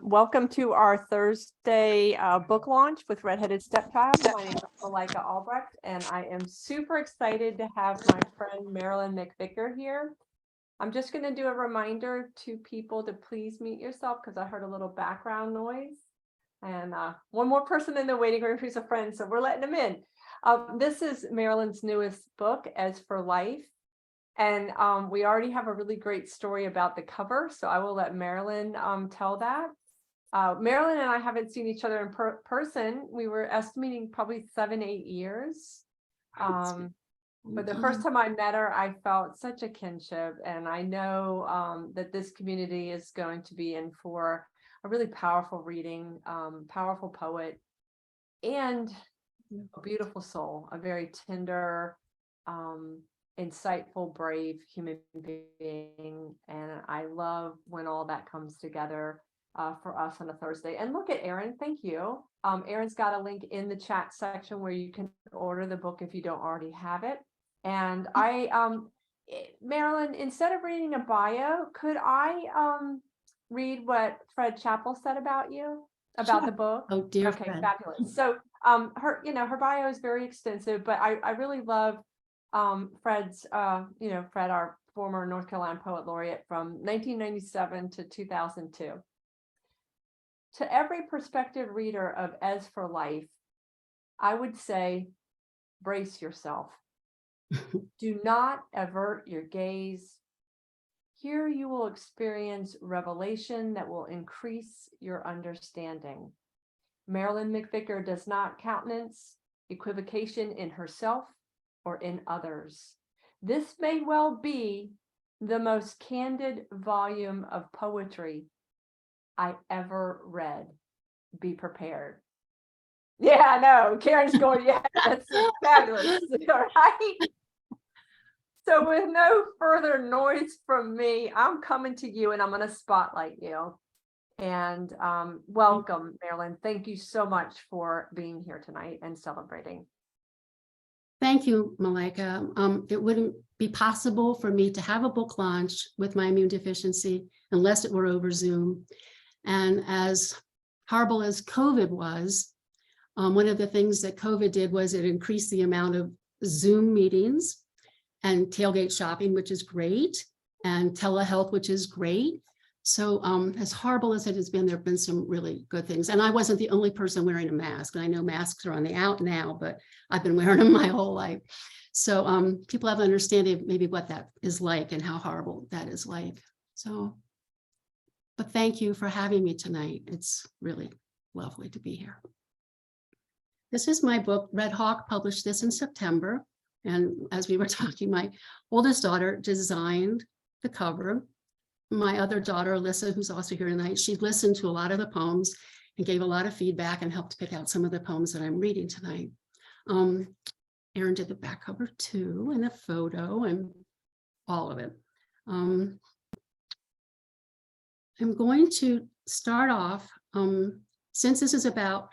Welcome to our Thursday book launch with Redheaded Stepchild. My name is Malika Albrecht, and I am super excited to have my friend Marilyn McVicker here. I'm just going to do a reminder to people to please mute yourself because I heard a little background noise. And one more person in the waiting room who's a friend, so we're letting them in. This is Marilyn's newest book, As for Life. And we already have a really great story about the cover, so I will let Marilyn tell that. Marilyn and I haven't seen each other in person. We were estimating probably 7-8 years. But the first time I met her, I felt such a kinship, and I know that this community is going to be in for a really powerful reading, powerful poet, and a beautiful soul, a very tender, insightful, brave human being. And I love when all that comes together for us on a Thursday. And look at Erin, thank you. Erin's got a link in the chat section where you can order the book if you don't already have it. And Marilyn, instead of reading a bio, could I read what Fred Chappell said about you, about the book? Oh dear. Okay, Fred. fabulous. So her bio is very extensive, but I really love Fred's, Fred, our former North Carolina Poet Laureate from 1997 to 2002. To every prospective reader of As for Life, I would say, brace yourself. Do not avert your gaze. Here you will experience revelation that will increase your understanding. Marilyn McVicker does not countenance equivocation in herself or in others. This may well be the most candid volume of poetry I ever read. Be prepared. Yeah, I know. Karen's going, yeah, that's fabulous. All right. So with no further noise from me, I'm coming to you and I'm going to spotlight you. And welcome, Marilyn. Thank you so much for being here tonight and celebrating. Thank you, Malika. It wouldn't be possible for me to have a book launch with my immune deficiency unless it were over Zoom. And as horrible as COVID was, one of the things that COVID did was it increased the amount of Zoom meetings and tailgate shopping, which is great, and telehealth, which is great. So as horrible as it has been, there have been some really good things. And I wasn't the only person wearing a mask. And I know masks are on the out now, but I've been wearing them my whole life. So people have an understanding of maybe what that is like and how horrible that is like. So, but thank you for having me tonight. It's really lovely to be here. This is my book. Red Hawk published this in September. And as we were talking, my oldest daughter designed the cover. My other daughter, Alyssa, who's also here tonight, she listened to a lot of the poems and gave a lot of feedback and helped pick out some of the poems that I'm reading tonight. Erin did the back cover too, and a photo and all of it. I'm going to start off, since this is about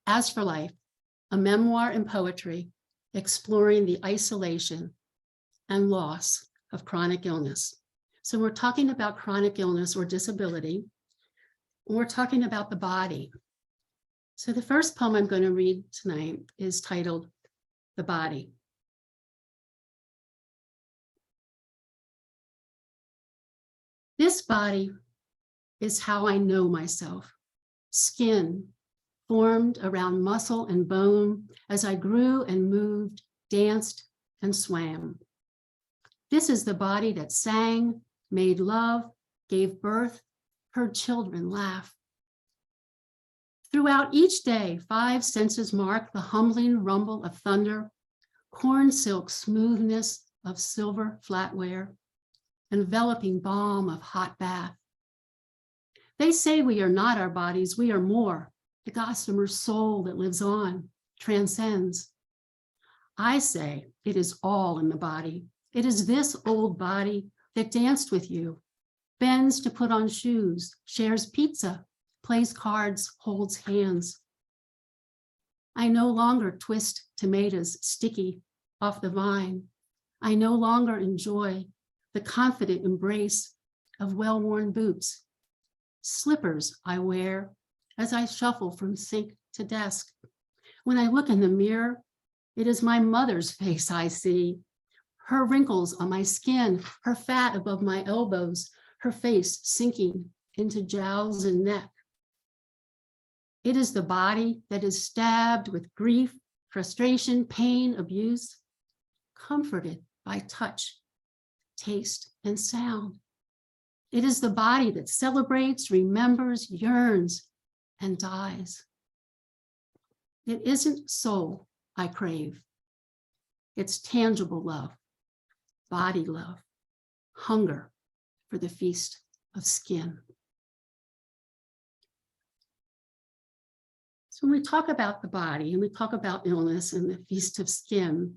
As for Life, a memoir in poetry, exploring the isolation and loss of chronic illness. So we're talking about chronic illness or disability. We're talking about the body. So the first poem I'm going to read tonight is titled The Body. This body is how I know myself. Skin formed around muscle and bone as I grew and moved, danced and swam. This is the body that sang, made love, gave birth, heard children laugh. Throughout each day, 5 senses mark the humbling rumble of thunder, corn silk smoothness of silver flatware, enveloping balm of hot bath. They say we are not our bodies, we are more, the gossamer soul that lives on, transcends. I say it is all in the body. It is this old body that danced with you, bends to put on shoes, shares pizza, plays cards, holds hands. I no longer twist tomatoes sticky off the vine. I no longer enjoy the confident embrace of well-worn boots, slippers I wear as I shuffle from sink to desk. When I look in the mirror, it is my mother's face I see, her wrinkles on my skin, her fat above my elbows, her face sinking into jowls and neck. It is the body that is stabbed with grief, frustration, pain, abuse, comforted by touch, taste, and sound. It is the body that celebrates, remembers, yearns, and dies. It isn't soul I crave. It's tangible love, body love, hunger for the feast of skin. So when we talk about the body and we talk about illness and the feast of skin,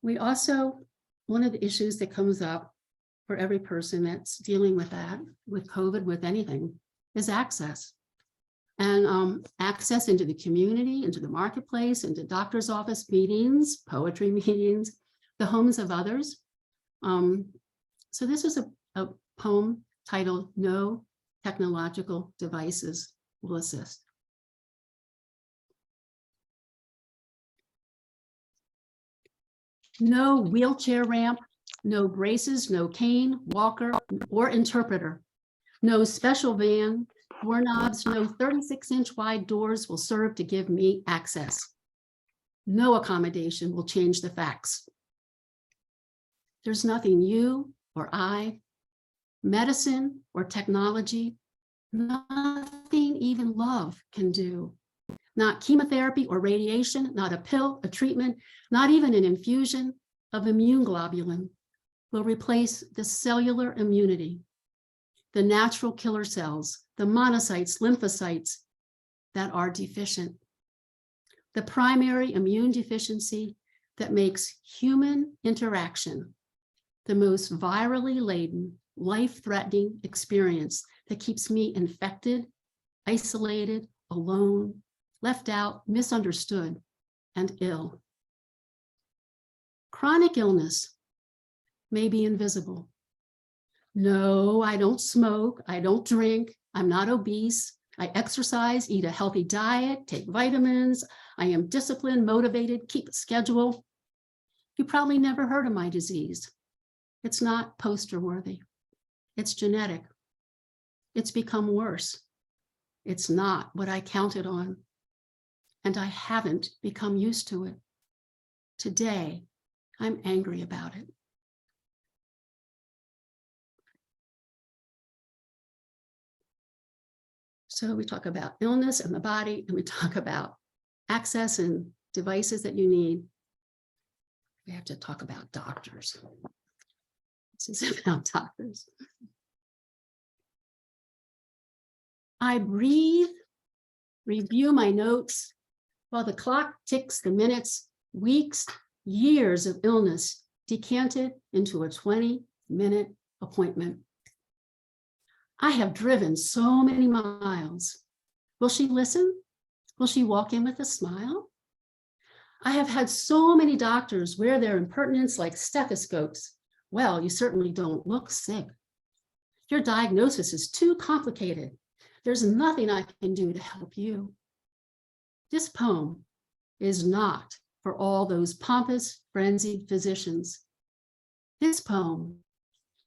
we also, one of the issues that comes up for every person that's dealing with that, with COVID, with anything, is access. And access into the community, into the marketplace, into doctor's office meetings, poetry meetings, the homes of others. So this is a poem titled "No Technological Devices Will Assist." No wheelchair ramp, no braces, no cane, walker, or interpreter. No special van, doorknobs, no 36-inch wide doors will serve to give me access. No accommodation will change the facts. There's nothing you or I, medicine or technology, nothing even love can do. Not chemotherapy or radiation, not a pill, a treatment, not even an infusion of immune globulin will replace the cellular immunity, the natural killer cells, the monocytes, lymphocytes that are deficient. The primary immune deficiency that makes human interaction the most virally laden, life-threatening experience that keeps me infected, isolated, alone, left out, misunderstood, and ill. Chronic illness may be invisible. No, I don't smoke, I don't drink, I'm not obese, I exercise, eat a healthy diet, take vitamins, I am disciplined, motivated, keep a schedule. You probably never heard of my disease. It's not poster worthy. It's genetic. It's become worse. It's not what I counted on. And I haven't become used to it. Today, I'm angry about it. So we talk about illness and the body, and we talk about access and devices that you need. We have to talk about doctors. This is about doctors. I breathe, review my notes, while the clock ticks the minutes, weeks, years of illness decanted into a 20-minute appointment. I have driven so many miles. Will she listen? Will she walk in with a smile? I have had so many doctors wear their impertinence like stethoscopes. Well, you certainly don't look sick. Your diagnosis is too complicated. There's nothing I can do to help you. This poem is not for all those pompous, frenzied physicians. This poem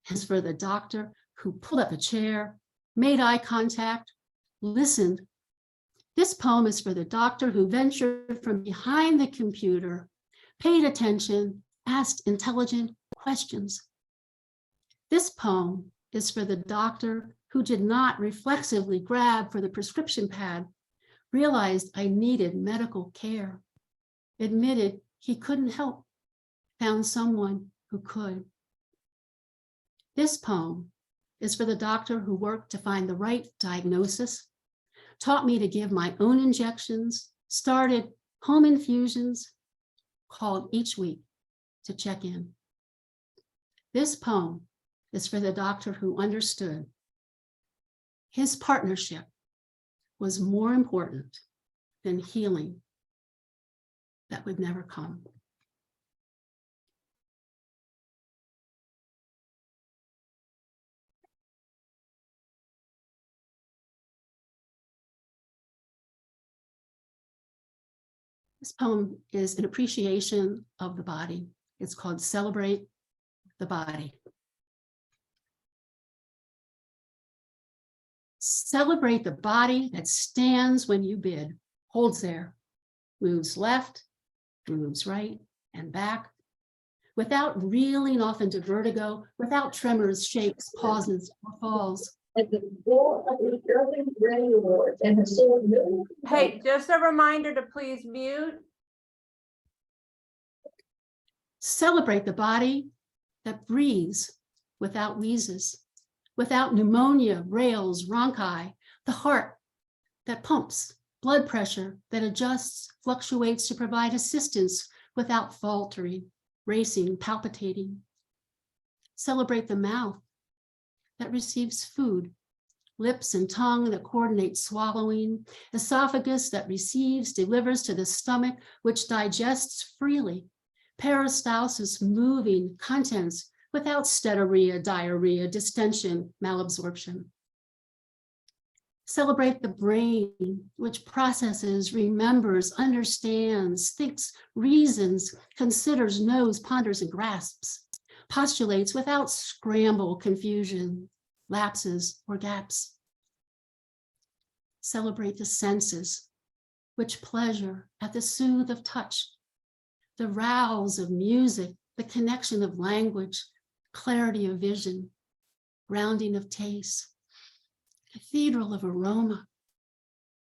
is for the doctor who pulled up a chair, made eye contact, listened. This poem is for the doctor who ventured from behind the computer, paid attention, asked intelligent questions. This poem is for the doctor who did not reflexively grab for the prescription pad, realized I needed medical care, admitted he couldn't help, found someone who could. This poem is for the doctor who worked to find the right diagnosis, taught me to give my own injections, started home infusions, called each week to check in. This poem is for the doctor who understood his partnership was more important than healing that would never come. This poem is an appreciation of the body. It's called Celebrate the Body. Celebrate the body that stands when you bid, holds there, moves left, moves right and back, without reeling off into vertigo, without tremors, shakes, pauses, or falls. At the door of the early Grammy Awards and has sold millions. Hey, just a reminder to please mute. Celebrate the body that breathes without wheezes, without pneumonia, rales, bronchi, the heart that pumps, blood pressure that adjusts, fluctuates to provide assistance without faltering, racing, palpitating. Celebrate the mouth that receives food, lips and tongue that coordinate swallowing, esophagus that receives, delivers to the stomach, which digests freely, peristalsis moving contents without steatorrhea, diarrhea, distension, malabsorption. Celebrate the brain, which processes, remembers, understands, thinks, reasons, considers, knows, ponders, and grasps, postulates without scramble, confusion, lapses, or gaps. Celebrate the senses, which pleasure at the soothe of touch, the rouse of music, the connection of language, clarity of vision, grounding of taste, cathedral of aroma,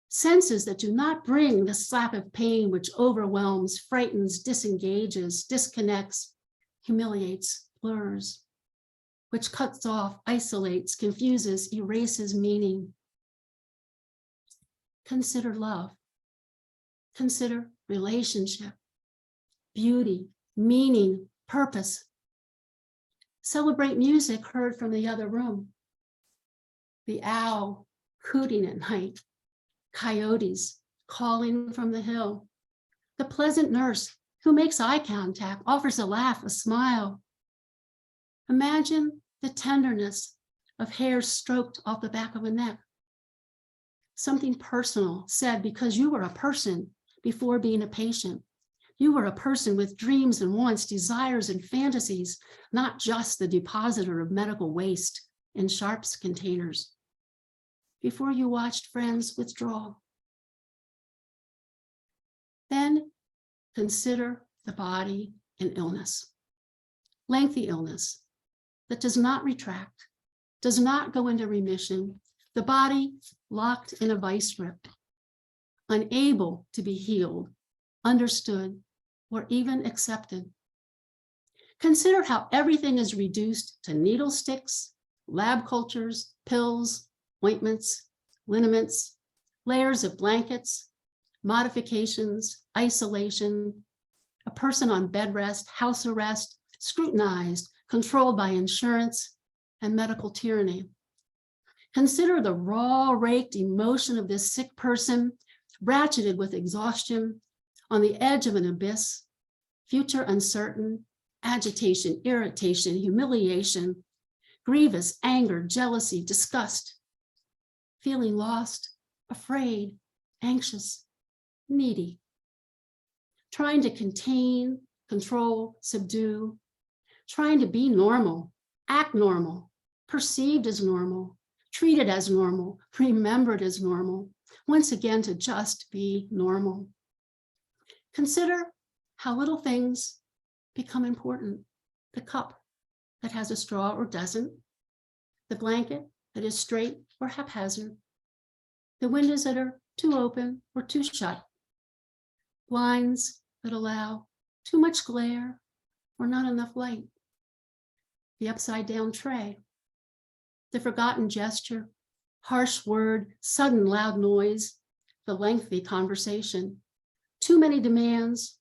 senses that do not bring the slap of pain which overwhelms, frightens, disengages, disconnects, humiliates, blurs, which cuts off, isolates, confuses, erases meaning. Consider love. Consider relationship, beauty, meaning, purpose. Celebrate music heard from the other room. The owl hooting at night, coyotes calling from the hill, the pleasant nurse who makes eye contact, offers a laugh, a smile. Imagine the tenderness of hair stroked off the back of a neck. Something personal said because you were a person before being a patient. You were a person with dreams and wants, desires and fantasies, not just the depositor of medical waste in sharps containers. Before you watched friends withdraw. Then consider the body in illness. Lengthy illness that does not retract, does not go into remission. The body locked in a vice grip, unable to be healed, understood, or even accepted. Consider how everything is reduced to needle sticks, lab cultures, pills, ointments, liniments, layers of blankets, modifications, isolation, a person on bed rest, house arrest, scrutinized, controlled by insurance and medical tyranny. Consider the raw, raked emotion of this sick person, ratcheted with exhaustion, on the edge of an abyss, future uncertain, agitation, irritation, humiliation, grievous anger, jealousy, disgust, feeling lost, afraid, anxious, needy, trying to contain, control, subdue, trying to be normal, act normal, perceived as normal, treated as normal, remembered as normal, once again to just be normal. Consider how little things become important. The cup that has a straw or doesn't, the blanket that is straight or haphazard, the windows that are too open or too shut, blinds that allow too much glare or not enough light, the upside down tray, the forgotten gesture, harsh word, sudden loud noise, the lengthy conversation, too many demands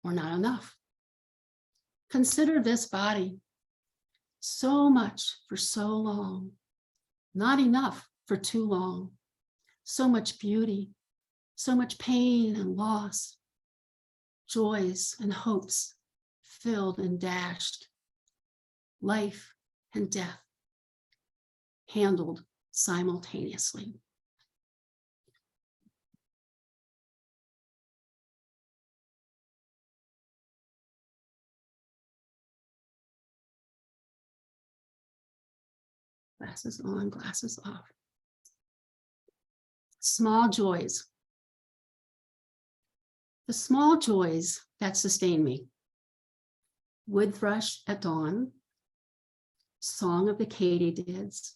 or not enough. Consider this body, so much for so long, not enough for too long, so much beauty, so much pain and loss, joys and hopes filled and dashed, life and death handled simultaneously. Glasses on, glasses off. Small joys. The small joys that sustain me. Wood thrush at dawn, song of the katydids,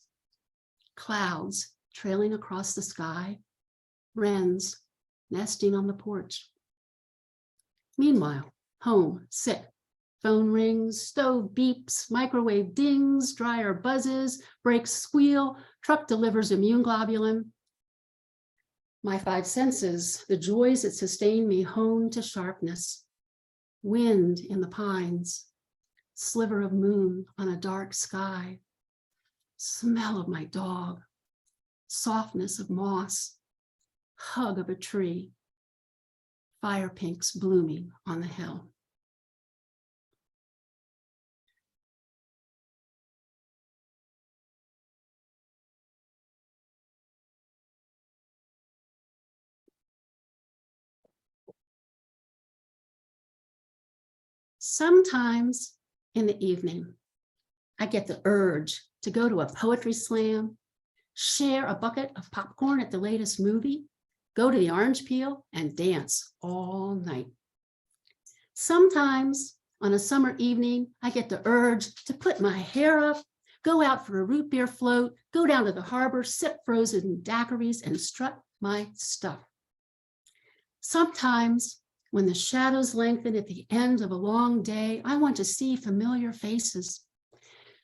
clouds trailing across the sky, wrens nesting on the porch. Meanwhile, home, sick, phone rings, stove beeps, microwave dings, dryer buzzes, brakes squeal, truck delivers immune globulin. My five senses, the joys that sustain me, hone to sharpness. Wind in the pines, sliver of moon on a dark sky, smell of my dog, softness of moss, hug of a tree, fire pinks blooming on the hill. Sometimes in the evening, I get the urge to go to a poetry slam, share a bucket of popcorn at the latest movie, go to the orange peel and dance all night. Sometimes on a summer evening, I get the urge to put my hair up, go out for a root beer float, go down to the harbor, sip frozen daiquiris and strut my stuff. Sometimes when the shadows lengthen at the end of a long day, I want to see familiar faces,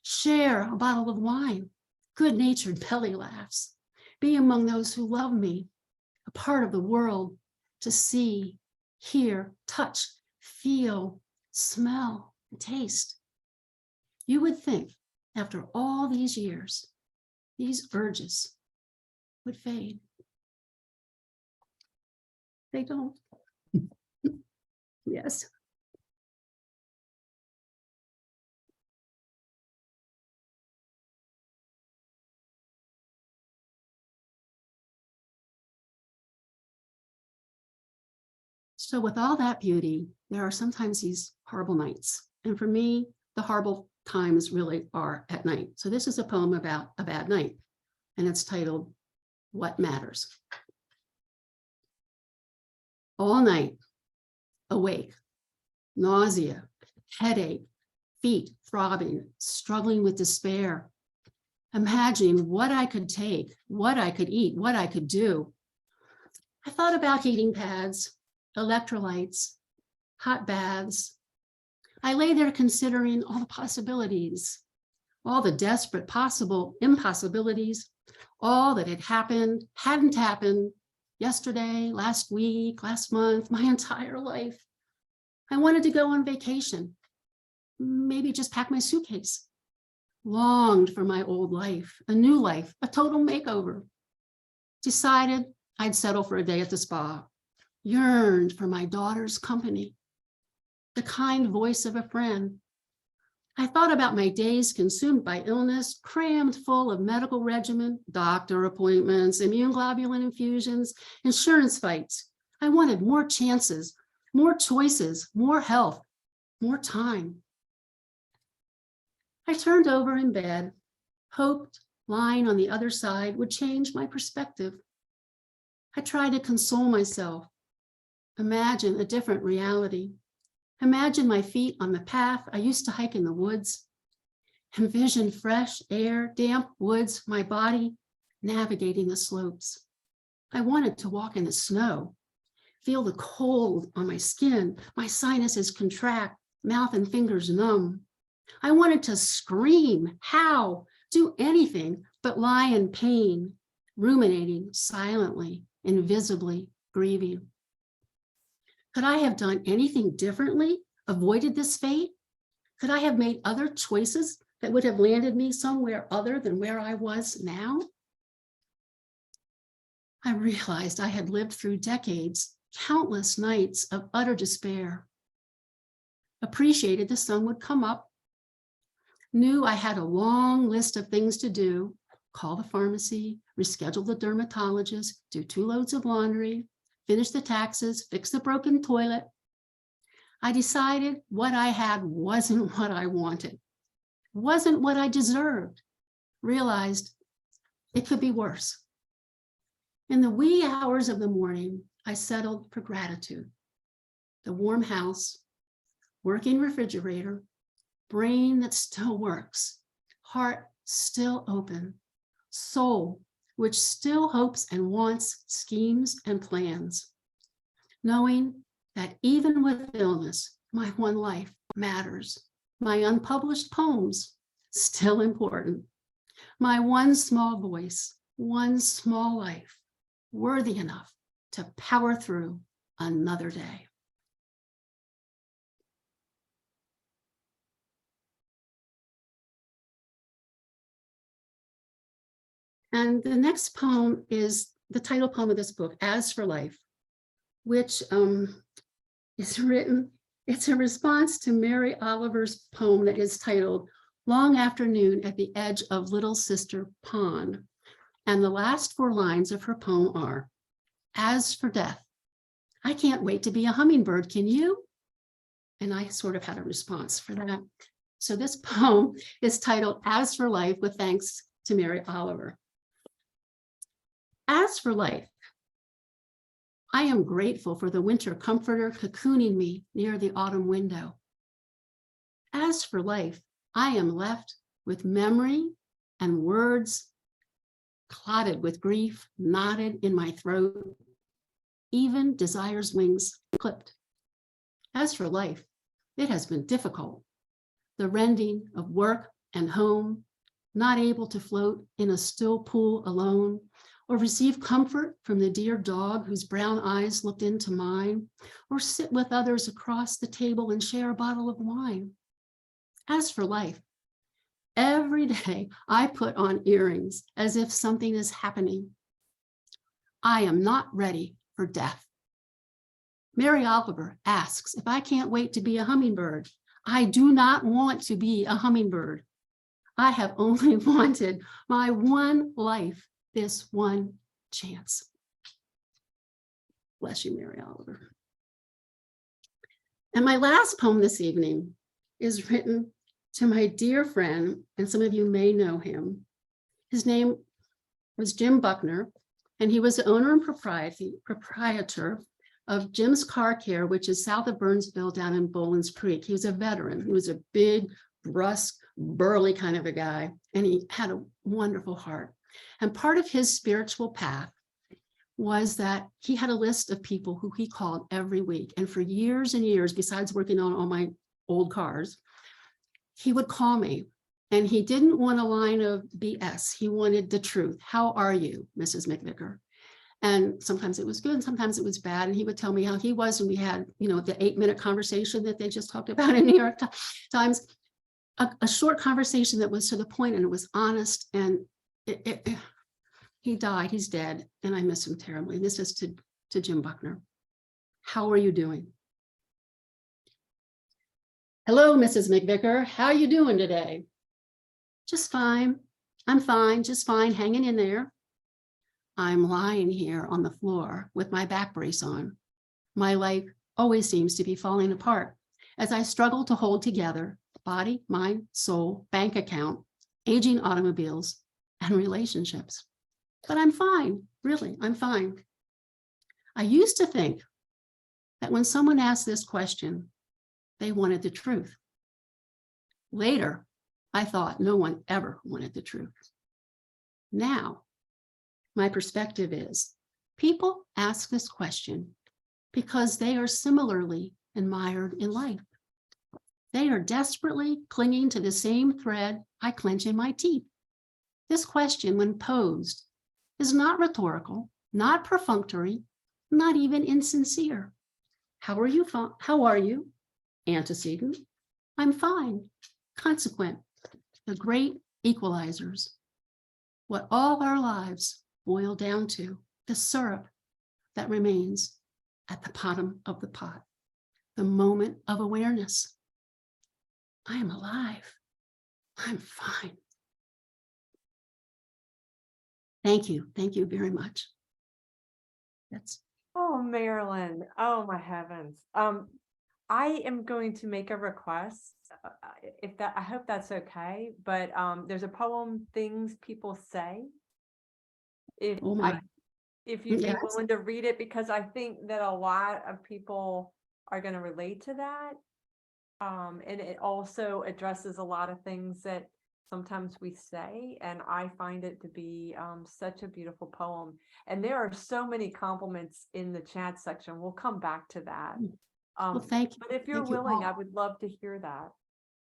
share a bottle of wine, good-natured belly laughs, be among those who love me, a part of the world to see, hear, touch, feel, smell, and taste. You would think after all these years, these urges would fade. They don't. Yes. So with all that beauty, there are sometimes these horrible nights. And for me, the horrible times really are at night. So this is a poem about a bad night, and it's titled, What Matters? All night, awake, nausea, headache, feet throbbing, struggling with despair, imagining what I could take, what I could eat, what I could do. I thought about heating pads, electrolytes, hot baths. I lay there considering all the possibilities, all the desperate possible impossibilities, all that had happened, hadn't happened yesterday, last week, last month, my entire life. I wanted to go on vacation, maybe just pack my suitcase. Longed for my old life, a new life, a total makeover. Decided I'd settle for a day at the spa. Yearned for my daughter's company, the kind voice of a friend. I thought about my days consumed by illness, crammed full of medical regimen, doctor appointments, immune globulin infusions, insurance fights. I wanted more chances, more choices, more health, more time. I turned over in bed, hoped lying on the other side would change my perspective. I tried to console myself, imagine a different reality. Imagine my feet on the path I used to hike in the woods. Envision fresh air, damp woods, my body navigating the slopes. I wanted to walk in the snow, feel the cold on my skin, my sinuses contract, mouth and fingers numb. I wanted to scream, howl, do anything but lie in pain, ruminating silently, invisibly grieving. Could I have done anything differently, avoided this fate? Could I have made other choices that would have landed me somewhere other than where I was now? I realized I had lived through decades, countless nights of utter despair. Appreciated the sun would come up, knew I had a long list of things to do, call the pharmacy, reschedule the dermatologist, do 2 loads of laundry, finish the taxes, fix the broken toilet. I decided what I had wasn't what I wanted, wasn't what I deserved. realized it could be worse. In the wee hours of the morning, I settled for gratitude. The warm house, working refrigerator, brain that still works, heart still open, soul which still hopes and wants, schemes and plans, knowing that even with illness, my one life matters. My unpublished poems still important. My one small voice, one small life, worthy enough to power through another day. And the next poem is the title poem of this book, As for Life, which is written, it's a response to Mary Oliver's poem that is titled Long Afternoon at the Edge of Little Sister Pond. And the last 4 lines of her poem are, as for death, I can't wait to be a hummingbird, can you? And I sort of had a response for that. So this poem is titled As for Life, with thanks to Mary Oliver. As for life, I am grateful for the winter comforter cocooning me near the autumn window. As for life, I am left with memory and words clotted with grief, knotted in my throat, even desire's wings clipped. As for life, it has been difficult. The rending of work and home, not able to float in a still pool alone, or receive comfort from the dear dog whose brown eyes looked into mine, or sit with others across the table and share a bottle of wine. As for life, every day I put on earrings as if something is happening. I am not ready for death. Mary Oliver asks if I can't wait to be a hummingbird. I do not want to be a hummingbird. I have only wanted my one life, this one chance. Bless you, Mary Oliver. And my last poem this evening is written to my dear friend, and some of you may know him. His name was Jim Buckner, and he was the owner and proprietor of Jim's Car Care, which is south of Burnsville down in Boland's Creek. He was a veteran. He was a big, brusque, burly kind of a guy, and he had a wonderful heart. And part of his spiritual path was that he had a list of people who he called every week. And for years and years, besides working on all my old cars, he would call me, and he didn't want a line of BS. He wanted the truth. How are you, Mrs. McVicker? And sometimes it was good, sometimes it was bad. And he would tell me how he was, and we had, the 8-minute conversation that they just talked about in New York Times, a short conversation that was to the point, and it was honest. And he died, he's dead, and I miss him terribly. This is to Jim Buckner. How are you doing? Hello, Mrs. McVicker. How are you doing today? Just fine. I'm fine, just fine, hanging in there. I'm lying here on the floor with my back brace on. My life always seems to be falling apart as I struggle to hold together body, mind, soul, bank account, aging automobiles, and relationships. But I'm fine, really, I'm fine. I used to think that when someone asked this question, they wanted the truth. Later, I thought no one ever wanted the truth. Now, my perspective is people ask this question because they are similarly admired in life. They are desperately clinging to the same thread I clench in my teeth. This question, when posed, is not rhetorical, not perfunctory, not even insincere. How are you? How are you? Antecedent. I'm fine. Consequent. The great equalizers. What all our lives boil down to, the syrup that remains at the bottom of the pot, the moment of awareness. I am alive. I'm fine. Thank you. Thank you very much. That's. Oh, Marilyn. Oh, my heavens. I am going to make a request, if that, I hope that's okay, but there's a poem, Things People Say. If Oh I, my, if you'd be yes. willing to read it, because I think that a lot of people are going to relate to that. And it also addresses a lot of things that sometimes we say, and I find it to be such a beautiful poem. And there are so many compliments in the chat section. We'll come back to that. Well, thank you. But if you're Thank you willing, all. I would love to hear that.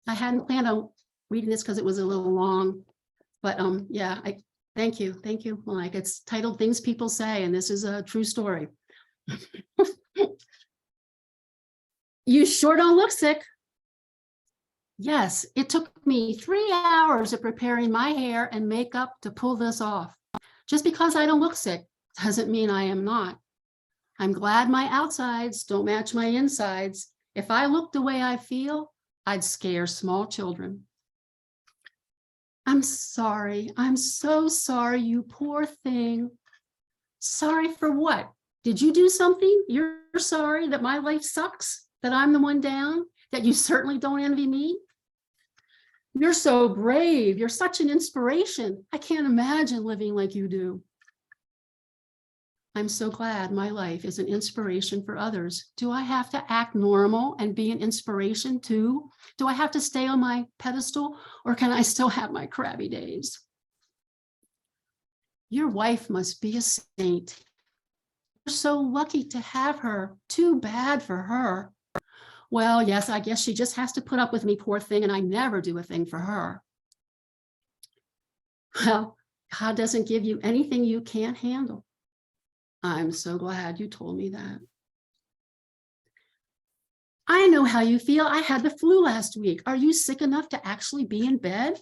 I hadn't planned on reading this because it was a little long, but yeah, thank you. Thank you, Mike. It's titled Things People Say, and this is a true story. You sure don't look sick. Yes, it took me 3 hours of preparing my hair and makeup to pull this off. Just because I don't look sick doesn't mean I am not. I'm glad my outsides don't match my insides. If I looked the way I feel, I'd scare small children. I'm sorry. I'm so sorry, you poor thing. Sorry for what? Did you do something? You're sorry that my life sucks, that I'm the one down, that you certainly don't envy me? You're so brave. You're such an inspiration. I can't imagine living like you do. I'm so glad my life is an inspiration for others. Do I have to act normal and be an inspiration too? Do I have to stay on my pedestal, or can I still have my crabby days? Your wife must be a saint. You're so lucky to have her. Too bad for her. Well, yes, I guess she just has to put up with me, poor thing, and I never do a thing for her. Well, God doesn't give you anything you can't handle. I'm so glad you told me that. I know how you feel. I had the flu last week. Are you sick enough to actually be in bed?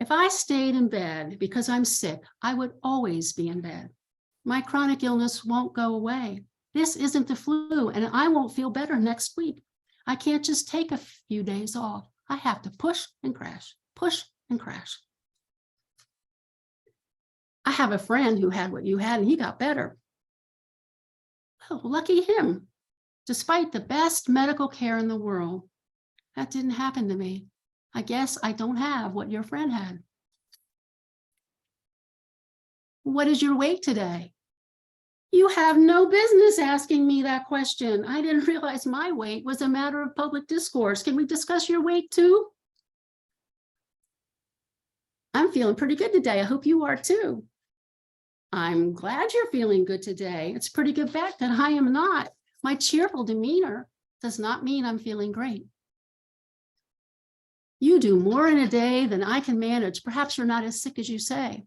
If I stayed in bed because I'm sick, I would always be in bed. My chronic illness won't go away. This isn't the flu, and I won't feel better next week. I can't just take a few days off. I have to push and crash, push and crash. I have a friend who had what you had, and he got better. Well, lucky him. Despite the best medical care in the world, that didn't happen to me. I guess I don't have what your friend had. What is your weight today? You have no business asking me that question. I didn't realize my weight was a matter of public discourse. Can we discuss your weight too? I'm feeling pretty good today. I hope you are too. I'm glad you're feeling good today. It's a pretty good bet that I am not. My cheerful demeanor does not mean I'm feeling great. You do more in a day than I can manage. Perhaps you're not as sick as you say.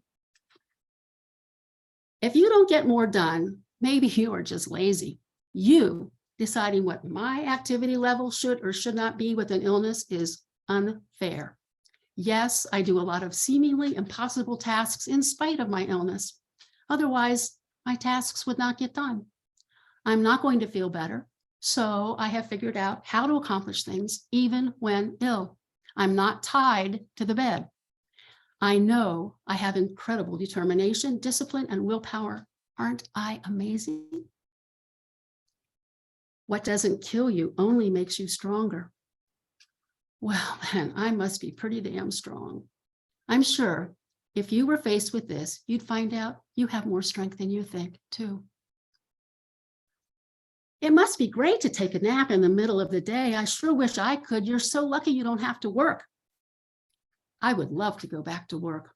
If you don't get more done, maybe you are just lazy. You deciding what my activity level should or should not be with an illness is unfair. Yes, I do a lot of seemingly impossible tasks in spite of my illness. Otherwise, my tasks would not get done. I'm not going to feel better, so I have figured out how to accomplish things even when ill. I'm not tied to the bed. I know I have incredible determination, discipline, and willpower. Aren't I amazing? What doesn't kill you only makes you stronger. Well, then I must be pretty damn strong. I'm sure if you were faced with this, you'd find out you have more strength than you think, too. It must be great to take a nap in the middle of the day. I sure wish I could. You're so lucky you don't have to work. I would love to go back to work.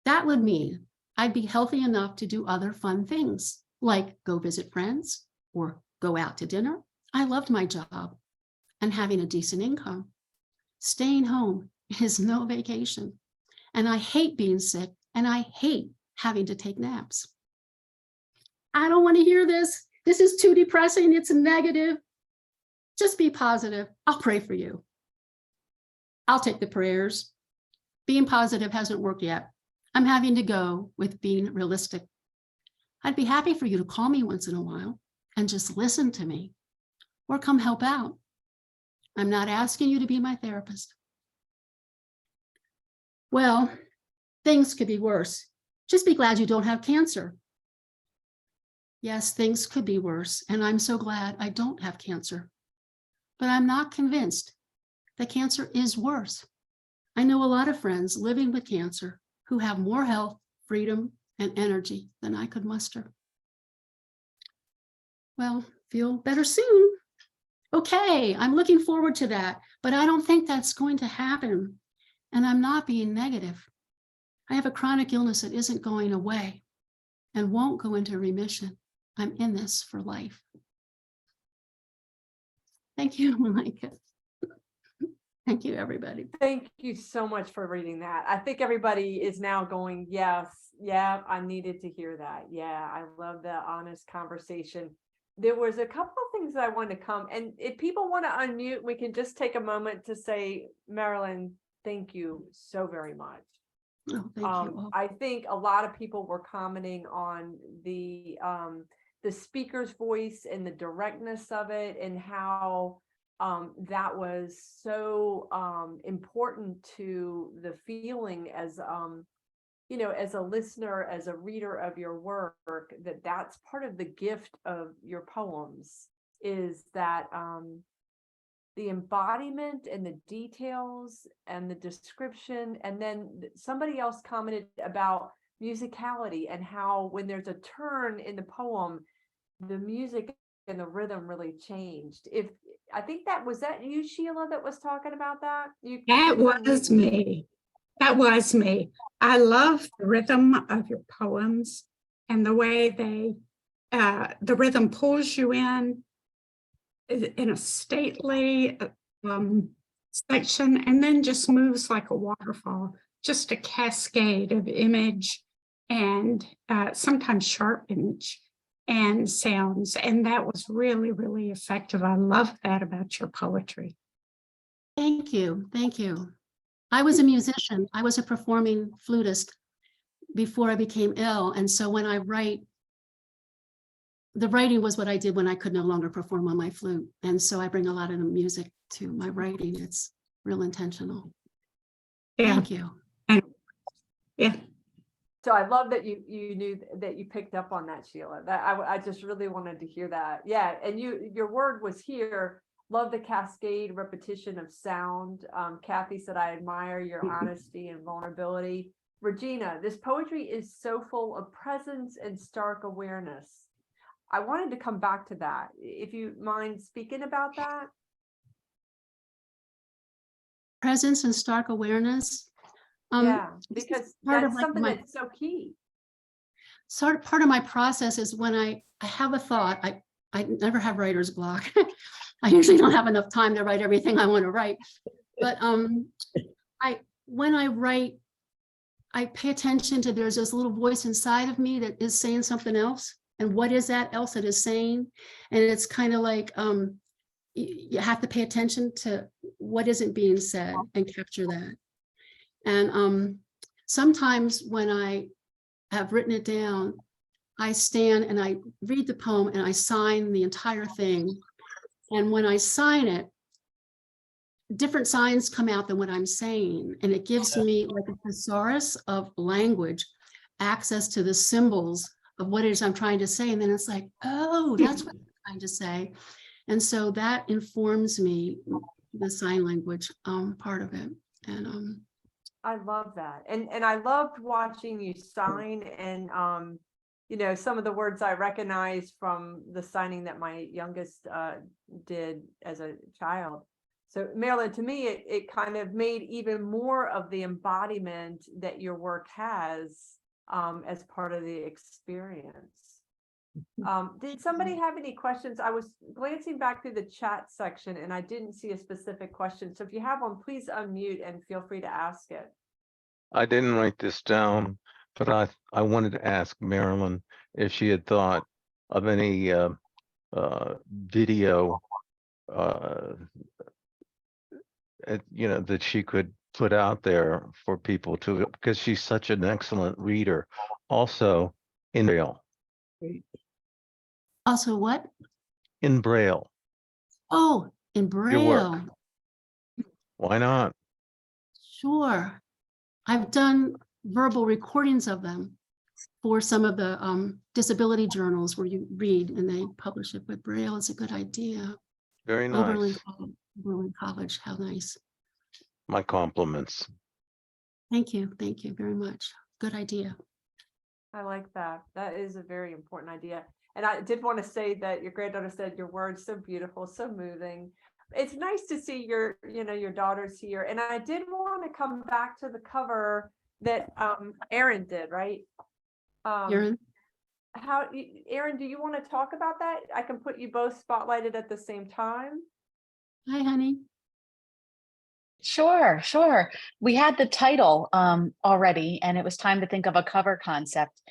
That would mean I'd be healthy enough to do other fun things, like go visit friends or go out to dinner. I loved my job and having a decent income. Staying home is no vacation. And I hate being sick, and I hate having to take naps. I don't want to hear this. This is too depressing. It's negative. Just be positive. I'll pray for you. I'll take the prayers. Being positive hasn't worked yet. I'm having to go with being realistic. I'd be happy for you to call me once in a while and just listen to me or come help out. I'm not asking you to be my therapist. Well, things could be worse. Just be glad you don't have cancer. Yes, things could be worse, and I'm so glad I don't have cancer. but I'm not convinced that cancer is worse. I know a lot of friends living with cancer who have more health, freedom, and energy than I could muster. Well, feel better soon. Okay, I'm looking forward to that, but I don't think that's going to happen. And I'm not being negative. I have a chronic illness that isn't going away and won't go into remission. I'm in this for life. Thank you, Malika. Thank you, everybody. Thank you so much for reading that. I think everybody is now going, yes, yeah, I needed to hear that. Yeah, I love the honest conversation. There was a couple of things that I wanted to come, and if people want to unmute, we can just take a moment to say, Marilyn, thank you so very much. Oh, thank you all. I think a lot of people were commenting on the speaker's voice and the directness of it, and how that was so important to the feeling as you know, as a listener, as a reader of your work, that's part of the gift of your poems, is that the embodiment and the details and the description. And then somebody else commented about musicality, and how when there's a turn in the poem, the music and the rhythm really changed. If I think that was you, Sheila, that was talking about that? That was me. That was me. I love the rhythm of your poems and the way the rhythm pulls you in a stately section, and then just moves like a waterfall, just a cascade of image and sometimes sharp image and sounds. And that was really, really effective. I love that about your poetry. Thank you. Thank you. I was a musician. I was a performing flutist before I became ill. And so when I write, the writing was what I did when I could no longer perform on my flute. And so I bring a lot of the music to my writing. It's real intentional. Yeah. Thank you. Yeah. So I love that you knew that you picked up on that, Sheila. That I just really wanted to hear that. Yeah, and your word was here. Love the cascade repetition of sound. Kathy said, I admire your honesty and vulnerability. Regina, this poetry is so full of presence and stark awareness. I wanted to come back to that. If you mind speaking about that. Presence and stark awareness. Yeah, because that's something that's so key. Part of my process is when I have a thought, I never have writer's block. I usually don't have enough time to write everything I want to write. But when I write, I pay attention to, there's this little voice inside of me that is saying something else. And what is that else that is saying? And it's kind of like you have to pay attention to what isn't being said and capture that. And sometimes when I have written it down, I stand and I read the poem and I sign the entire thing. And when I sign it, different signs come out than what I'm saying. And it gives me like a thesaurus of language, access to the symbols of what it is I'm trying to say. And then it's like, oh, that's what I'm trying to say. And so that informs me, the sign language part of it. And I love that. And I loved watching you sign, and you know, some of the words I recognize from the signing that my youngest did as a child. So Marilyn, to me, it kind of made even more of the embodiment that your work has as part of the experience. Did somebody have any questions? I was glancing back through the chat section and I didn't see a specific question. So if you have one, please unmute and feel free to ask it. I didn't write this down, but I wanted to ask Marilyn if she had thought of any video, you know, that she could put out there for people to, because she's such an excellent reader. Also in Braille. also what? In Braille. Oh, in Your work. Braille. Why not? Sure. I've done verbal recordings of them for some of the disability journals where you read and they publish it, but Braille is a good idea. Very Oberlin nice. College. Oberlin College, how nice. My compliments. Thank you very much. Good idea. I like that. That is a very important idea. And I did want to say that your granddaughter said your words so beautiful, so moving. It's nice to see your, your daughters here. And I did want to come back to the cover that Erin did, right? Erin, Erin, do you want to talk about that? I can put you both spotlighted at the same time. hi, honey. Sure, sure. We had the title already, and it was time to think of a cover concept.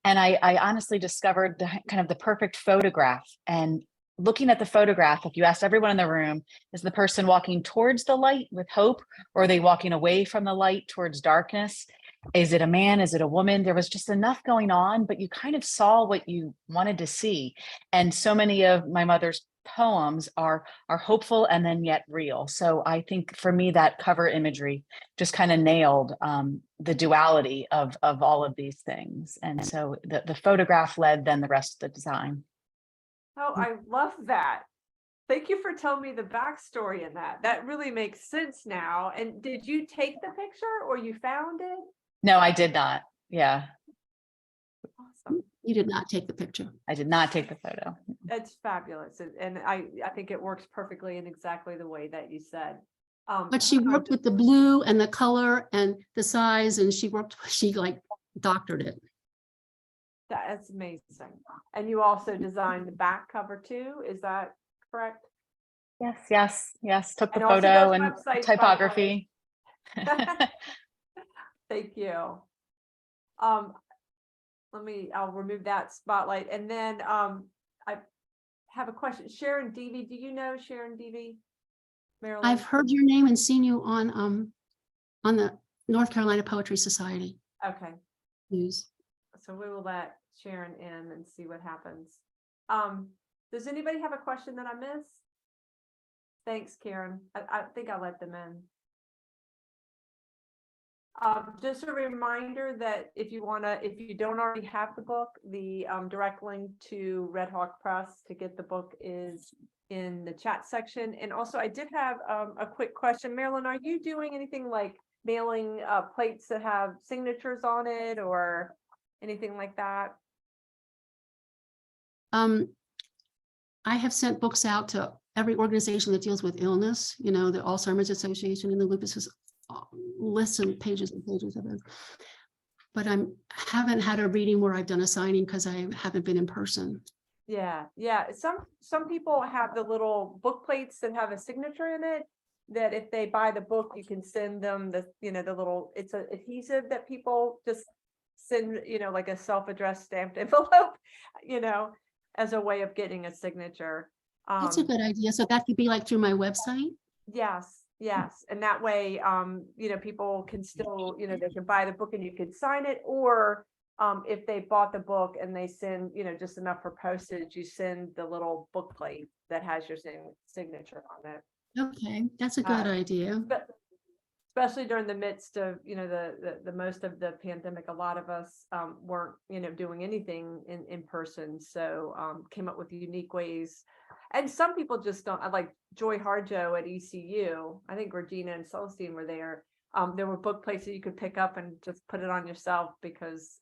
And I honestly discovered kind of the perfect photograph. And looking at the photograph, if you asked everyone in the room, is the person walking towards the light with hope, or are they walking away from the light towards darkness? Is it a man? Is it a woman? There was just enough going on, but you kind of saw what you wanted to see. And so many of my mother's poems are hopeful and then yet real. So I think for me, that cover imagery just kind of nailed the duality of all of these things. And so the photograph led then the rest of the design. Oh, I love that. Thank you for telling me the backstory in that. That really makes sense now. And did you take the picture or you found it? No, I did not. Yeah, Awesome. You did not take the picture. I did not take the photo. That's fabulous. And I think it works perfectly in exactly the way that you said. But she worked with the blue and the color and the size, and she like doctored it. That's amazing. And you also designed the back cover too, is that correct? Yes. Took the And also photo those and websites, by the way. typography. Thank you. I'll remove that spotlight. And then I have a question. Sharon Deavy, do you know Sharon Deavy? Marilyn? I've heard your name and seen you on the North Carolina Poetry Society Okay. news. So we will let Sharon in and see what happens. Does anybody have a question that I missed? Thanks, Karen. I think I let them in. Just a reminder that if you don't already have the book, the direct link to Red Hawk Press to get the book is in the chat section. And also I did have a quick question. Marilyn, are you doing anything like mailing plates that have signatures on it or anything like that? I have sent books out to every organization that deals with illness, the Alzheimer's Association and the Lupus lists and pages of it. But I haven't had a reading where I've done a signing because I haven't been in person. Yeah. Some people have the little book plates that have a signature in it, that if they buy the book, you can send them the little, it's an adhesive that people just send, like a self-addressed stamped envelope, as a way of getting a signature. That's a good idea. So that could be like through my website. Yes. And that way, people can still, they can buy the book and you can sign it, or if they bought the book and they send, just enough for postage, you send the little book plate that has your signature on it. Okay, that's a good idea. But especially during the midst of, the most of the pandemic, a lot of us weren't, doing anything in person. So came up with unique ways. And some people just don't, like Joy Harjo at ECU. I think Regina and Celestine were there. There were book plates that you could pick up and just put it on yourself because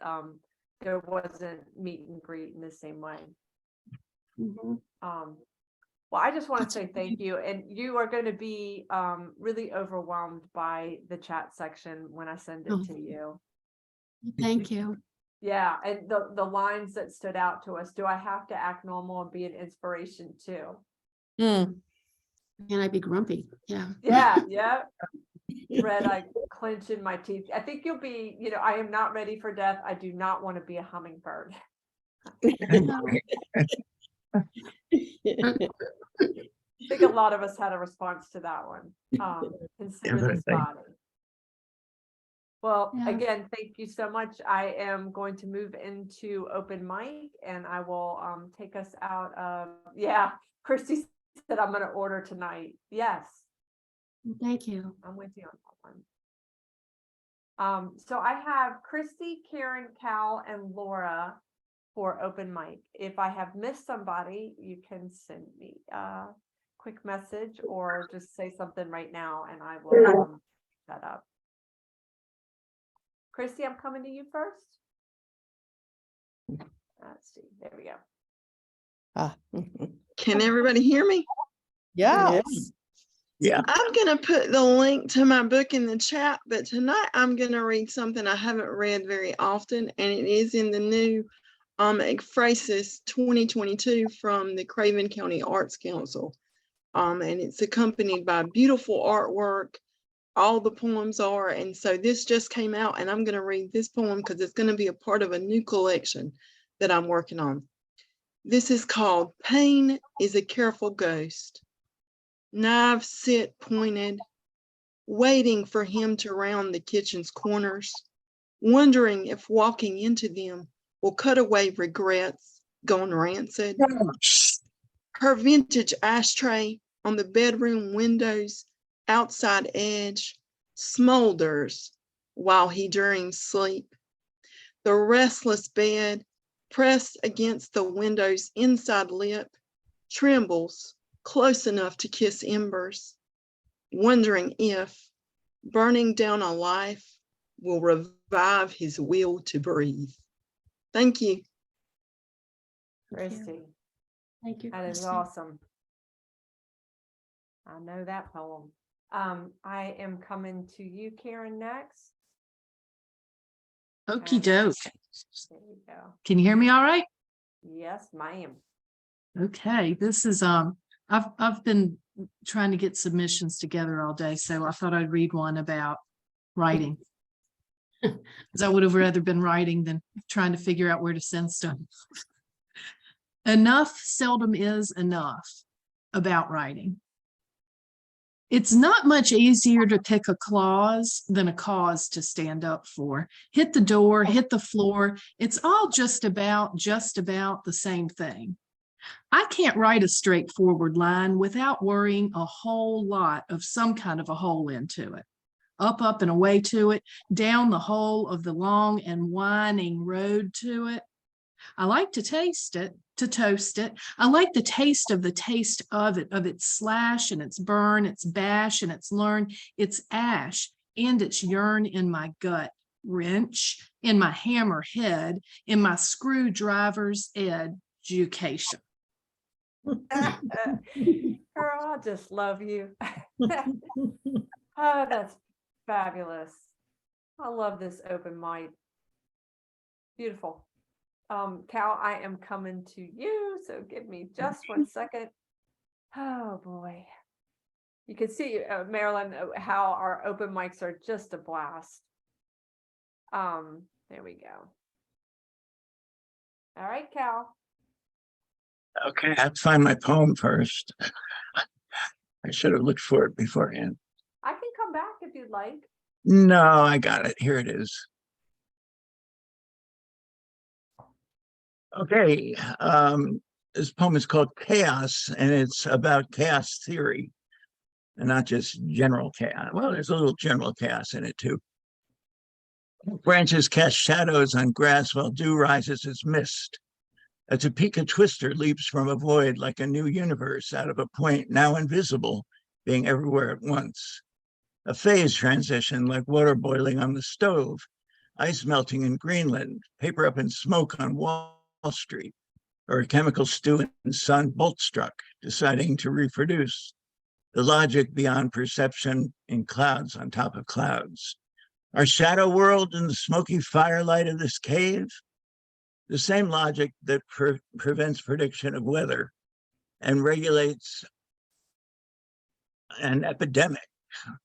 there wasn't meet and greet in the same way. Mhm. Well, I just want to say thank you. And you are going to be really overwhelmed by the chat section when I send it to you. Thank you. Yeah. And the lines that stood out to us, do I have to act normal and be an inspiration too? And I'd be grumpy. Yeah. Yeah. Red, I clench in my teeth. I think you'll be, I am not ready for death. I do not want to be a hummingbird. I think a lot of us had a response to that one. Consider this body. Well, Yeah. again, thank you so much. I am going to move into open mic and I will take us out of, Christy said I'm going to order tonight. Yes. Thank you. I'm with you on that one. So I have Christy, Karen, Cal, and Laura for open mic. If I have missed somebody, you can send me quick message or just say something right now and I will pick that up. Christy, I'm coming to you first. Let's see. There we go. Ah. Can everybody hear me? Yeah. Yeah. I'm going to put the link to my book in the chat, but tonight I'm going to read something I haven't read very often, and it is in the new Ekphrasis 2022 from the Craven County Arts Council. And it's accompanied by beautiful artwork. All the poems are, and so this just came out, and I'm going to read this poem because it's going to be a part of a new collection that I'm working on. This is called Pain is a Careful Ghost. Knives sit pointed, waiting for him to round the kitchen's corners, wondering if walking into them will cut away regrets gone rancid. Her vintage ashtray on the bedroom window's outside edge smolders while he dreams sleep. The restless bed pressed against the window's inside lip trembles close enough to kiss embers, wondering if burning down a life will revive his will to breathe. Thank you. Christy, Thank you. that is Christy. awesome. I know that poem. I am coming to you, Karen, next. Okie doke. There you go. Can you hear me all right? Yes, ma'am. Okay, this is I've been trying to get submissions together all day, so I thought I'd read one about writing. Because I would have rather been writing than trying to figure out where to send stuff. Enough seldom is enough about writing. It's not much easier to pick a clause than a cause to stand up for. Hit the door, hit the floor. It's all just about the same thing. I can't write a straightforward line without worrying a whole lot of some kind of a hole into it. Up and away to it, down the whole of the long and winding road to it. I like to taste it, to toast it. I like the taste of it, of its slash and its burn, its bash and its learn, its ash and its yearn in my gut, wrench, in my hammer head, in my screwdriver's education. Girl, I just love you. Oh, that's fabulous. I love this open mic. Beautiful. Cal, I am coming to you, so give me just 1 second. Oh boy. You can see, Marilyn, how our open mics are just a blast. There we go. All right, Cal. Okay, I have to find my poem first. I should have looked for it beforehand. I can come back if you'd like. No, I got it. Here it is. Okay, this poem is called Chaos, and it's about chaos theory, and not just general chaos. Well, there's a little general chaos in it too. Branches cast shadows on grass while dew rises as mist. A Topeka twister leaps from a void like a new universe out of a point now invisible, being everywhere at once. A phase transition like water boiling on the stove, ice melting in Greenland, paper up in smoke on Wall Street, or a chemical stew in sun bolt struck, deciding to reproduce. The logic beyond perception in clouds on top of clouds. Our shadow world in the smoky firelight of this cave, the same logic that prevents prediction of weather and regulates an epidemic,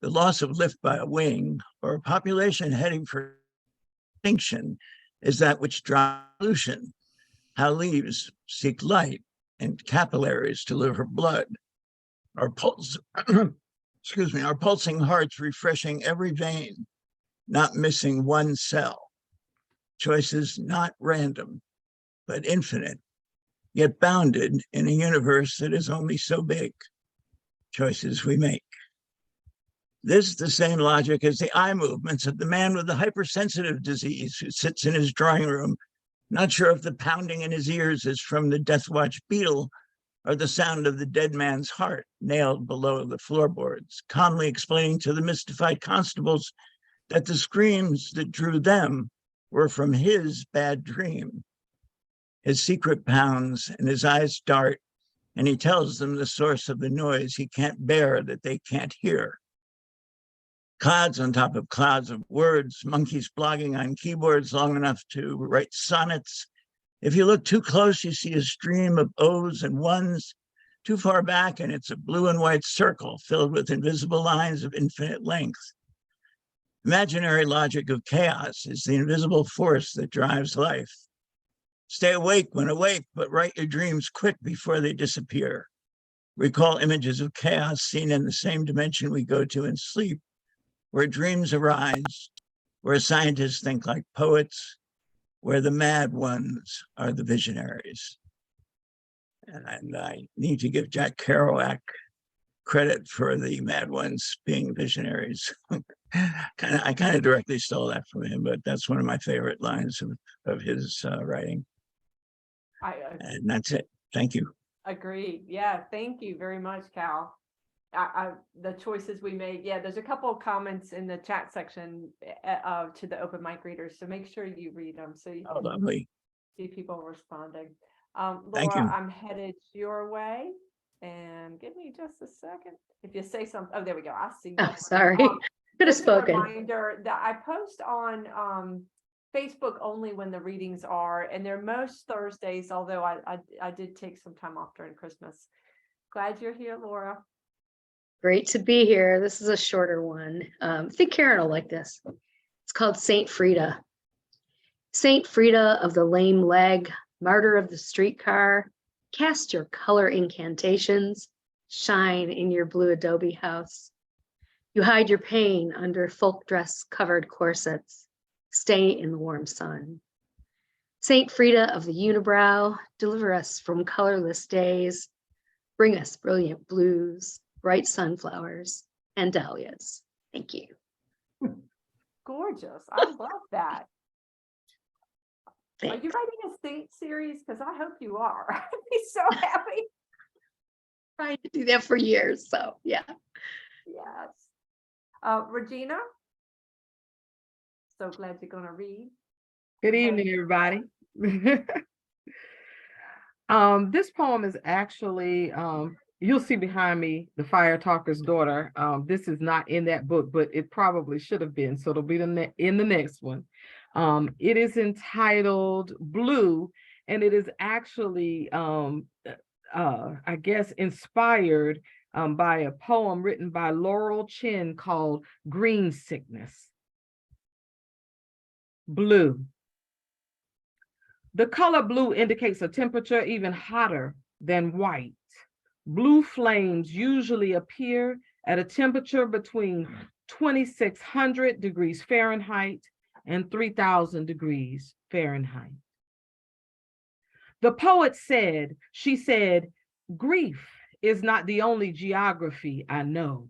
the loss of lift by a wing, or a population heading for extinction, is that which drives pollution. How leaves seek light and capillaries deliver blood. Our pulse, our pulsing hearts refreshing every vein, not missing one cell. Choices not random, but infinite, yet bounded in a universe that is only so big. Choices we make. This is the same logic as the eye movements of the man with the hypersensitive disease who sits in his drawing room, not sure if the pounding in his ears is from the Death Watch beetle or the sound of the dead man's heart nailed below the floorboards, calmly explaining to the mystified constables that the screams that drew them were from his bad dream. His secret pounds and his eyes dart, and he tells them the source of the noise he can't bear that they can't hear. Clouds on top of clouds of words, monkeys blogging on keyboards long enough to write sonnets. If you look too close, you see a stream of O's and ones. Too far back, and it's a blue and white circle filled with invisible lines of infinite length. Imaginary logic of chaos is the invisible force that drives life. Stay awake when awake, but write your dreams quick before they disappear. Recall images of chaos seen in the same dimension we go to in sleep, where dreams arise, where scientists think like poets, where the mad ones are the visionaries. And I need to give Jack Kerouac credit for the mad ones being visionaries. I kind of directly stole that from him, but that's one of my favorite lines of his writing. And that's it. Thank you. Agreed. Yeah, thank you very much, Cal. The choices we made. Yeah, there's a couple of comments in the chat section to the open mic readers, so make sure you read them so you can lovely. See people responding. Thank Laura, you. I'm headed your way, and give me just a second. If you say something, oh, there we go. I see. Oh, sorry. Could have Just a spoken. reminder that I post on Facebook only when the readings are, and they're most Thursdays, although I did take some time off during Christmas. Glad you're here, Laura. Great to be here. This is a shorter one. I think Karen will like this. It's called Saint Frida. Saint Frida of the lame leg, martyr of the streetcar, cast your color incantations, shine in your blue adobe house. You hide your pain under folk dress covered corsets, stay in the warm sun. Saint Frida of the unibrow, deliver us from colorless days, bring us brilliant blues, bright sunflowers, and dahlias. Thank you. Gorgeous. I love that. Thanks. Are you writing a saint series? Because I hope you are. I'd be so happy. Trying to do that for years, so yeah. Yes. Regina, so glad you're going to read. Good evening, everybody. This poem is actually, you'll see behind me, The Fire Talker's Daughter. This is not in that book, but it probably should have been, so it'll be in the next one. It is entitled Blue, and it is actually, I guess, inspired by a poem written by Laurel Chin called Green Sickness. Blue. The color blue indicates a temperature even hotter than white. Blue flames usually appear at a temperature between 2,600 degrees Fahrenheit and 3,000 degrees Fahrenheit. The poet said, she said, grief is not the only geography I know.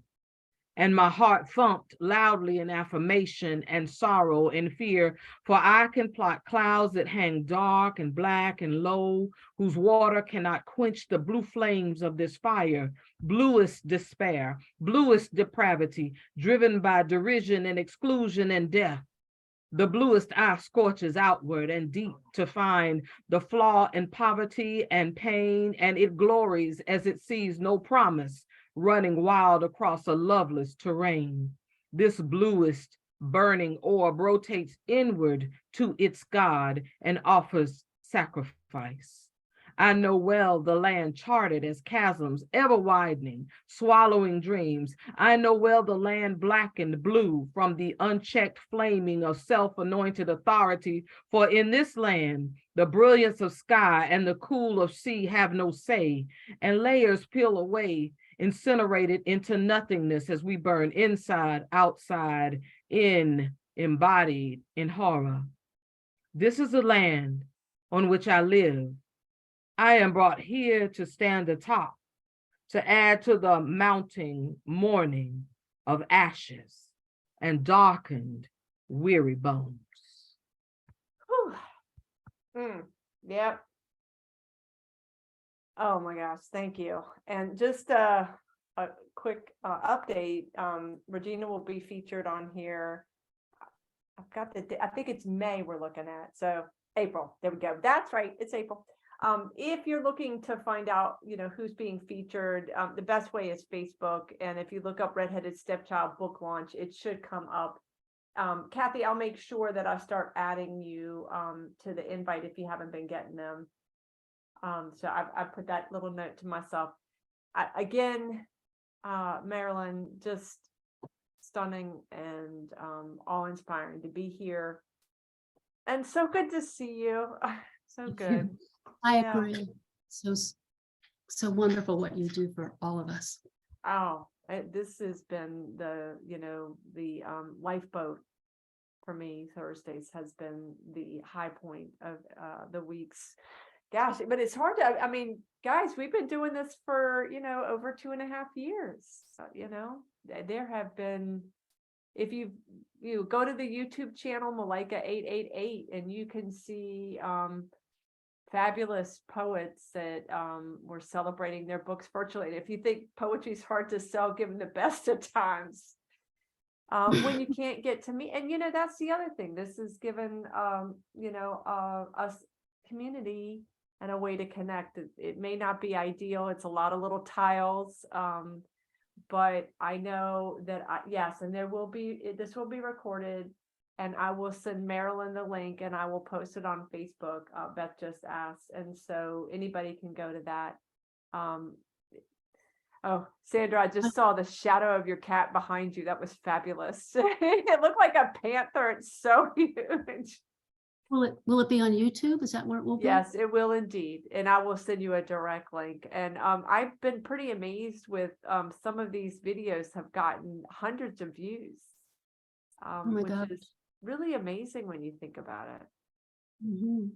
And my heart thumped loudly in affirmation and sorrow and fear, for I can plot clouds that hang dark and black and low, whose water cannot quench the blue flames of this fire, bluest despair, bluest depravity, driven by derision and exclusion and death. The bluest eye scorches outward and deep to find the flaw in poverty and pain, and it glories as it sees no promise, running wild across a loveless terrain. This bluest burning orb rotates inward to its God and offers sacrifice. I know well the land charted as chasms, ever widening, swallowing dreams. I know well the land blackened blue from the unchecked flaming of self-anointed authority, for in this land, the brilliance of sky and the cool of sea have no say, and layers peel away, incinerated into nothingness as we burn inside, outside, embodied in horror. This is the land on which I live. I am brought here to stand atop, to add to the mounting mourning of ashes and darkened, weary bones. Yep. Oh my gosh, thank you. And just a quick update. Regina will be featured on here. I've got I think it's May we're looking at. So April, there we go. That's right, it's April. If you're looking to find out, who's being featured, the best way is Facebook. And if you look up Redheaded Stepchild book launch, it should come up. Kathy, I'll make sure that I start adding you to the invite if you haven't been getting them. So I put that little note to myself. Again, Marilyn, just stunning and awe-inspiring to be here. And so good to see you. So good. I Yeah. agree. So wonderful what you do for all of us. Oh, this has been the lifeboat for me. Thursdays has been the high point of the weeks. Gosh, but it's hard to, I mean, guys, we've been doing this for, over 2.5 years. So, there have been, if you go to the YouTube channel, Malika 888, and you can see fabulous poets that were celebrating their books virtually. And if you think poetry is hard to sell, given the best of times, when you can't get to meet, and that's the other thing. This has given us community and a way to connect. It may not be ideal. It's a lot of little tiles, but I know that yes, and this will be recorded. And I will send Marilyn the link and I will post it on Facebook. Beth just asked. And so anybody can go to that. Oh, Sandra, I just saw the shadow of your cat behind you. That was fabulous. It looked like a panther. It's so huge. Will it be on YouTube? Is that where it will be? Yes, it will indeed. And I will send you a direct link. And I've been pretty amazed with some of these videos have gotten hundreds of views. Oh my which God. is really amazing when you think about it. Mm-hmm.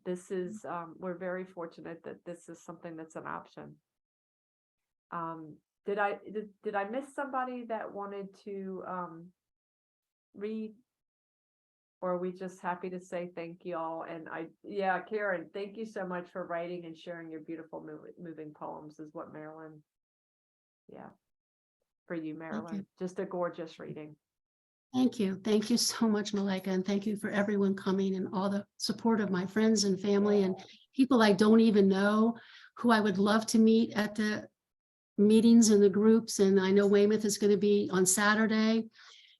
This is we're very fortunate that this is something that's an option. Did I miss somebody that wanted to read, or are we just happy to say thank you all? And Karen, thank you so much for writing and sharing your beautiful moving poems, is what Marilyn, for you, Marilyn. Just a gorgeous reading. Thank you. Thank you so much, Malika. And thank you for everyone coming and all the support of my friends and family and people I don't even know, who I would love to meet at the meetings and the groups. And I know Weymouth is going to be on Saturday.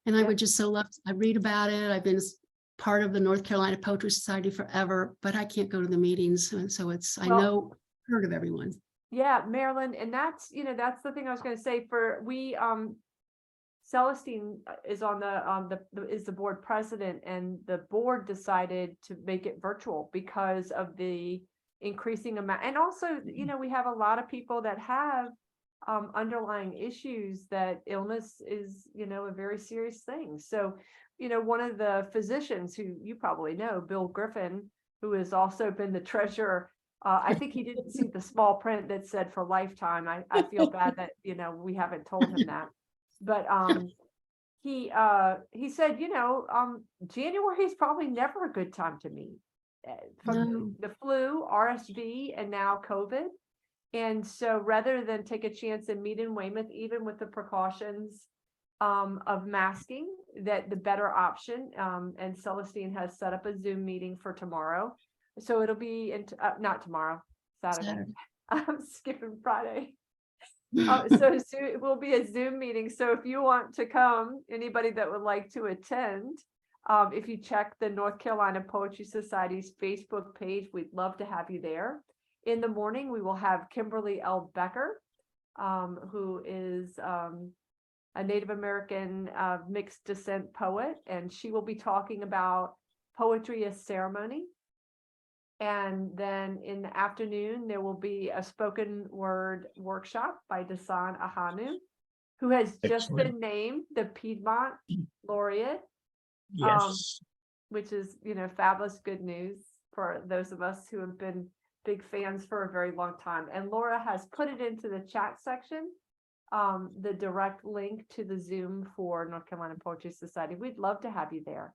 And I would just so love, I read about it. I've been part of the North Carolina Poetry Society forever, but I can't go to the meetings. And so heard of everyone. Yeah, Marilyn. And that's the thing I was going to say. Celestine is on is the board president, and the board decided to make it virtual because of the increasing amount. And also, we have a lot of people that have underlying issues, that illness is, a very serious thing. So, one of the physicians who you probably know, Bill Griffin, who has also been the treasurer, I think he didn't see the small print that said for lifetime. I feel bad that, we haven't told him that. But he said, January is probably never a good time to meet, from the flu, RSV, and now COVID. And so rather than take a chance and meet in Weymouth, even with the precautions of masking, that the better option, and Celestine has set up a Zoom meeting for tomorrow. So it'll be not tomorrow, Saturday. I'm skipping Friday. So it will be a Zoom meeting. So if you want to come, anybody that would like to attend, if you check the North Carolina Poetry Society's Facebook page, we'd love to have you there. In the morning, we will have Kimberly L. Becker, who is a Native American mixed descent poet, and she will be talking about poetry as ceremony. And then in the afternoon, there will be a spoken word workshop by Dasan Ahanu, who has just been named the Piedmont Laureate. Yes. Which is, fabulous good news for those of us who have been big fans for a very long time. And Laura has put it into the chat section, the direct link to the Zoom for North Carolina Poetry Society. We'd love to have you there.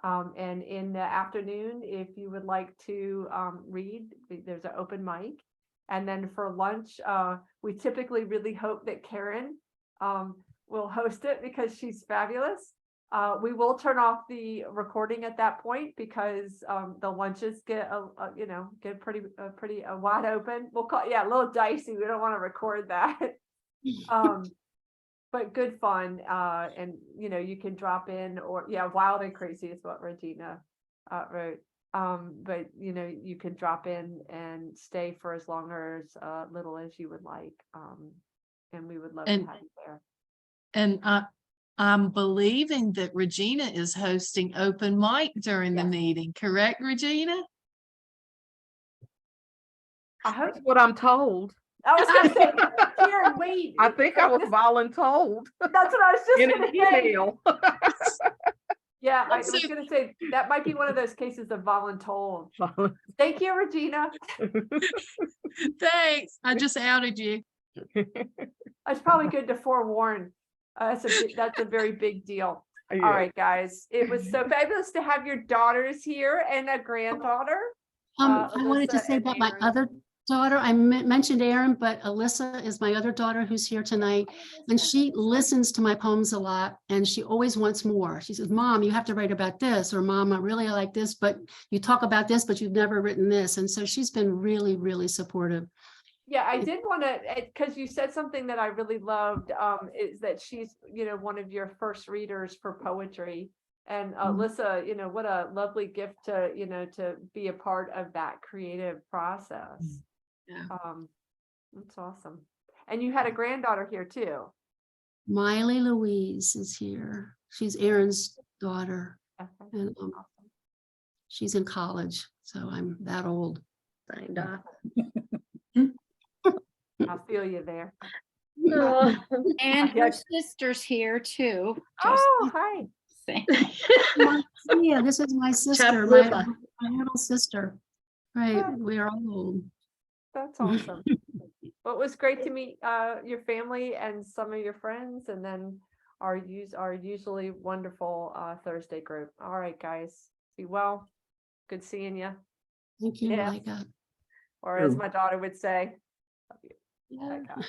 And in the afternoon, if you would like to read, there's an open mic. And then for lunch, we typically really hope that Karen will host it because she's fabulous. We will turn off the recording at that point because the lunches get get pretty wide open. We'll call a little dicey. We don't want to record that. But good fun. And you can drop in or wild and crazy is what Regina wrote. But you can drop in and stay for as long or as little as you would like. And we would love to have you there. And I'm believing that Regina is hosting open mic during the meeting, correct, Regina? I hope. That's what I'm told. I was gonna say, Karen, wait. I think I was voluntold That's what I was just in gonna an say. email. Yeah, I was gonna say that might be one of those cases of voluntold. Thank you, Regina. Thanks. I just outed you. It's probably good to forewarn. That's a very big deal. Yeah. All right, guys. It was so fabulous to have your daughters here and a granddaughter. I wanted to Alyssa say and about my Aaron. other daughter. I mentioned Erin, but Alyssa is my other daughter who's here tonight. And she listens to my poems a lot and she always wants more. She says, Mom, you have to write about this, or Mom, I really like this, but you talk about this, but you've never written this. And so she's been really, really supportive. Yeah, I did want to, because you said something that I really loved, is that she's, one of your first readers for poetry. And Alyssa, what a lovely gift to, to be a part of that creative process. Yeah. That's awesome. And you had a granddaughter here too. Miley Louise is here. She's Erin's daughter. Okay. And she's in college, so I'm that old. Signed off. I feel you there. Oh, And her sister's here too. Oh, hi. Yeah, this is my sister, Chaploopa. my little sister. Right, we are all old. That's awesome. Well, it was great to meet your family and some of your friends, and then our usually wonderful Thursday group. All right, guys. Be well. Good seeing you. Thank you, Yeah. Micah. Or as my daughter would say, Yeah. Micah.